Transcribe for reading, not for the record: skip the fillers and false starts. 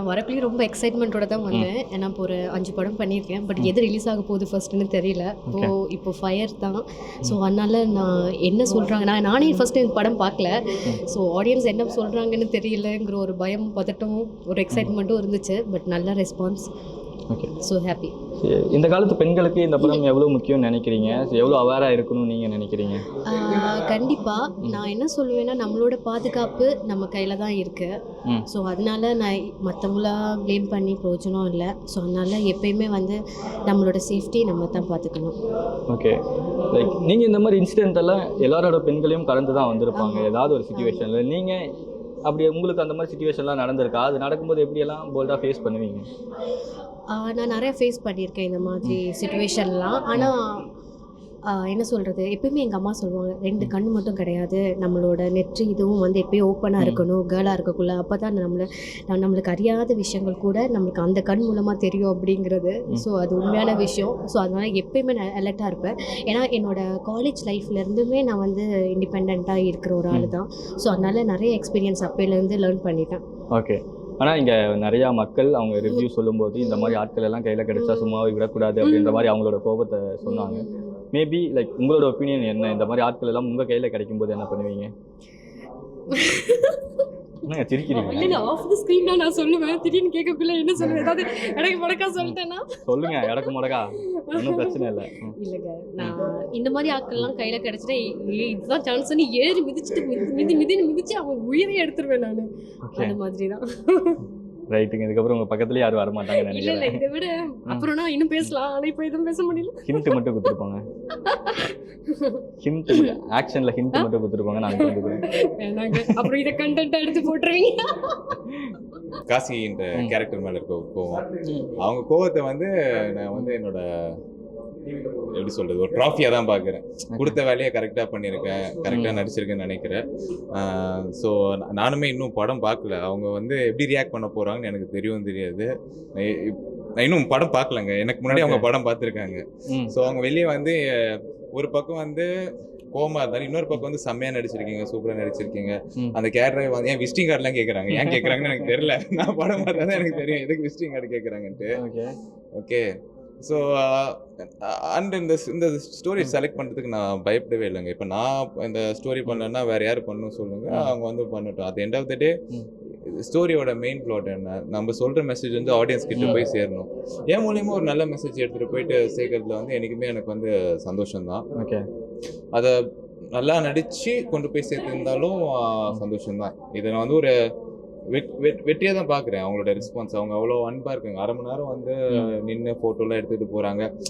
நான் வரக்குள்ளேயும் ரொம்ப எக்ஸைட்மெண்ட்டோட தான் வந்தேன். ஏன்னா இப்போ ஒரு 5 படம் பண்ணியிருக்கேன். பட் எது ரிலீஸ் ஆக போகுது ஃபர்ஸ்ட்டுன்னு தெரியல. இப்போ ஃபயர் தான். ஸோ அதனால நான் என்ன சொல்கிறாங்க, நானே ஃபஸ்ட்டு இந்த படம் பார்க்கல. ஸோ ஆடியன்ஸ் என்ன சொல்கிறாங்கன்னு தெரியலங்கிற ஒரு பயம், பதட்டமும், ஒரு எக்ஸைட்மெண்ட்டும் இருந்துச்சு. பட் நல்ல ரெஸ்பான்ஸ். Okay, so happy. இந்த காலத்து பெண்களுக்கு இந்த படம் எவ்வளோ முக்கியம்னு நினைக்கிறீங்க? எவ்வளோ அவேராக இருக்கணும்னு நீங்கள் நினைக்கிறீங்க? கண்டிப்பாக நான் என்ன சொல்லுவேன்னா, நம்மளோட பாதுகாப்பு நம்ம கையில் தான் இருக்குது. ஸோ அதனால நான் மற்றவங்களாம் ப்ளேம் பண்ணி பிரயோஜனம் இல்லை. ஸோ அதனால் எப்பயுமே வந்து நம்மளோட சேஃப்டி நம்ம தான் பார்த்துக்கணும். ஓகே, லைக் நீங்கள் இந்த மாதிரி இன்சிடென்ட் எல்லாம் எல்லாரோட பெண்களையும் கடந்து தான் வந்திருப்பாங்க ஏதாவது ஒரு சுச்சுவேஷனில். நீங்கள் அப்படி உங்களுக்கு அந்த மாதிரி சுச்சுவேஷன்லாம் நடந்திருக்கா? அது நடக்கும்போது எப்படியெல்லாம் போல்டாக ஃபேஸ் பண்ணுவீங்க? நான் நிறையா ஃபேஸ் பண்ணியிருக்கேன் இந்த மாதிரி சிச்சுவேஷன்லாம். ஆனால் என்ன சொல்கிறது, எப்பயுமே எங்கள் அம்மா சொல்லுவாங்க, 2 கண் மட்டும் கிடையாது, நம்மளோட நெற்றி இதுவும் வந்து எப்பயும் ஓப்பனாக இருக்கணும், கேர்ளாக இருக்கக்குள்ள. அப்போ தான் நம்மளுக்கு அறியாத விஷயங்கள் கூட நம்மளுக்கு அந்த கண் மூலமாக தெரியும் அப்படிங்கிறது. ஸோ அது உண்மையான விஷயம். ஸோ அதனால் எப்பயுமே நான் அலர்ட்டாக இருப்பேன். ஏன்னா என்னோடய காலேஜ் லைஃப்லேருந்துமே நான் வந்து இண்டிபெண்ட்டாக இருக்கிற ஒரு ஆள் தான். ஸோ அதனால் நிறைய எக்ஸ்பீரியன்ஸ் அப்போலேருந்து லேர்ன் பண்ணிட்டேன். ஓகே, ஆனால் இங்கே நிறையா மக்கள் அவங்க ரிவ்யூ சொல்லும்போது இந்த மாதிரி ஆட்கள் எல்லாம் கையில் கிடைச்சா சும்மாவே விடக்கூடாது அப்படின்ற மாதிரி அவங்களோட கோபத்தை சொன்னாங்க. மேபி லைக் உங்களோட ஒப்பீனியன் என்ன? இந்த மாதிரி ஆட்கள் எல்லாம் உங்கள் கையில் கிடைக்கும்போது என்ன பண்ணுவீங்க? என்னங்க சிரிக்கிறீங்க? இல்லை, ஆஃப் தி ஸ்க்ரீன் தான் நான் சொல்லுவேன். திடீர்னு கேட்கக்குள்ள என்ன சொல்லுவேன், ஏதாவது இடக்கு முடக்கா சொல்லிட்டேன்னா சொல்லுங்க. இடக்கு முடக்கா ஒன்றும் பிரச்சனை இல்லை. இல்லைங்க, நான் இந்த மாதிரி ஆட்கள்லாம் கையில் கிடச்சிட்டா இதுதான் சான்ஸ்ன்னு ஏறி மிதிச்சு அவன் உயிரை எடுத்துருவேன் நான். அந்த மாதிரி தான். ரைட்டுங்க, இதுக்கப்புறம் உங்கள் பக்கத்துலேயே யாரும் வரமாட்டாங்கன்னு நினைக்கிறேன். இல்லை, இதை விட அப்புறம் நான் இன்னும் பேசலாம். ஆனால் இப்போ எதுவும் பேச முடியல. ஹிண்ட் மட்டும் கொடுத்துருப்பாங்க. ஹிண்ட் ஆக்ஷனில் ஹிண்ட் மட்டும் கொடுத்துருப்பாங்க. நான் வேணாங்க, அப்புறம் இதை கண்டென்ட்டாக எடுத்து போட்டுருவீங்க. காசின்ற கேரக்டர் மேலே இருக்க கோவம், அவங்க கோவத்தை வந்து நான் வந்து என்னோட எப்படி சொல்கிறது, ஒரு ட்ராஃபியாக தான் பார்க்குறேன். கொடுத்த வேலையை கரெக்டாக பண்ணியிருக்கேன், கரெக்டாக நடிச்சிருக்கேன்னு நினைக்கிறேன். ஸோ நானுமே இன்னும் படம் பார்க்கல. அவங்க வந்து எப்படி ரியாக்ட் பண்ண போகிறாங்கன்னு எனக்கு தெரியாது. நான் இன்னும் படம் பார்க்கலங்க. எனக்கு முன்னாடி அவங்க படம் பார்த்துருக்காங்க. ஸோ அவங்க வெளியே வந்து ஒரு பக்கம் வந்து கோமா இருந்தாலும், இன்னொரு பக்கம் வந்து செம்மையாக நடிச்சிருக்கீங்க, சூப்பராக நடிச்சிருக்கீங்க. அந்த கேரக்டர் வந்து ஏன் விசிட்டிங் கார்டெலாம் கேட்குறாங்க. ஏன் கேட்குறாங்கன்னு எனக்கு தெரியல. நான் படம் பார்த்தா தான் எனக்கு தெரியும் எதுக்கு விசிட்டிங் கார்டு கேட்குறாங்கன்ட்டு. ஓகே, ஸோ அண்ட் இந்த ஸ்டோரி செலக்ட் பண்ணுறதுக்கு நான் பயப்படவே இல்லைங்க. இப்போ நான் இந்த ஸ்டோரி பண்ணலன்னா வேறு யார் பண்ணணும் சொல்லுங்கள், அவங்க வந்து பண்ணட்டும். அது எண்ட் ஆஃப் த டே ஸ்டோரியோட மெயின் பிளாட் என்ன, நம்ம சொல்கிற மெசேஜ் வந்து ஆடியன்ஸ் கிட்ட போய் சேரணும். என் மூலியமாக ஒரு நல்ல மெசேஜ் எடுத்துகிட்டு போயிட்டு சேர்க்கறதுல வந்து என்றைக்குமே எனக்கு வந்து சந்தோஷம்தான். ஓகே, அதை நல்லா நடித்து கொண்டு போய் சேர்த்துருந்தாலும் சந்தோஷம்தான். இதை நான் வந்து ஒரு வெற்றியாக தான் பார்க்குறேன். அவங்களோட ரெஸ்பான்ஸ், அவங்க அவ்வளோ அன்பாக இருக்காங்க. 1/2 மணி நேரம் வந்து நின்று ஃபோட்டோலாம் எடுத்துகிட்டு போகிறாங்க.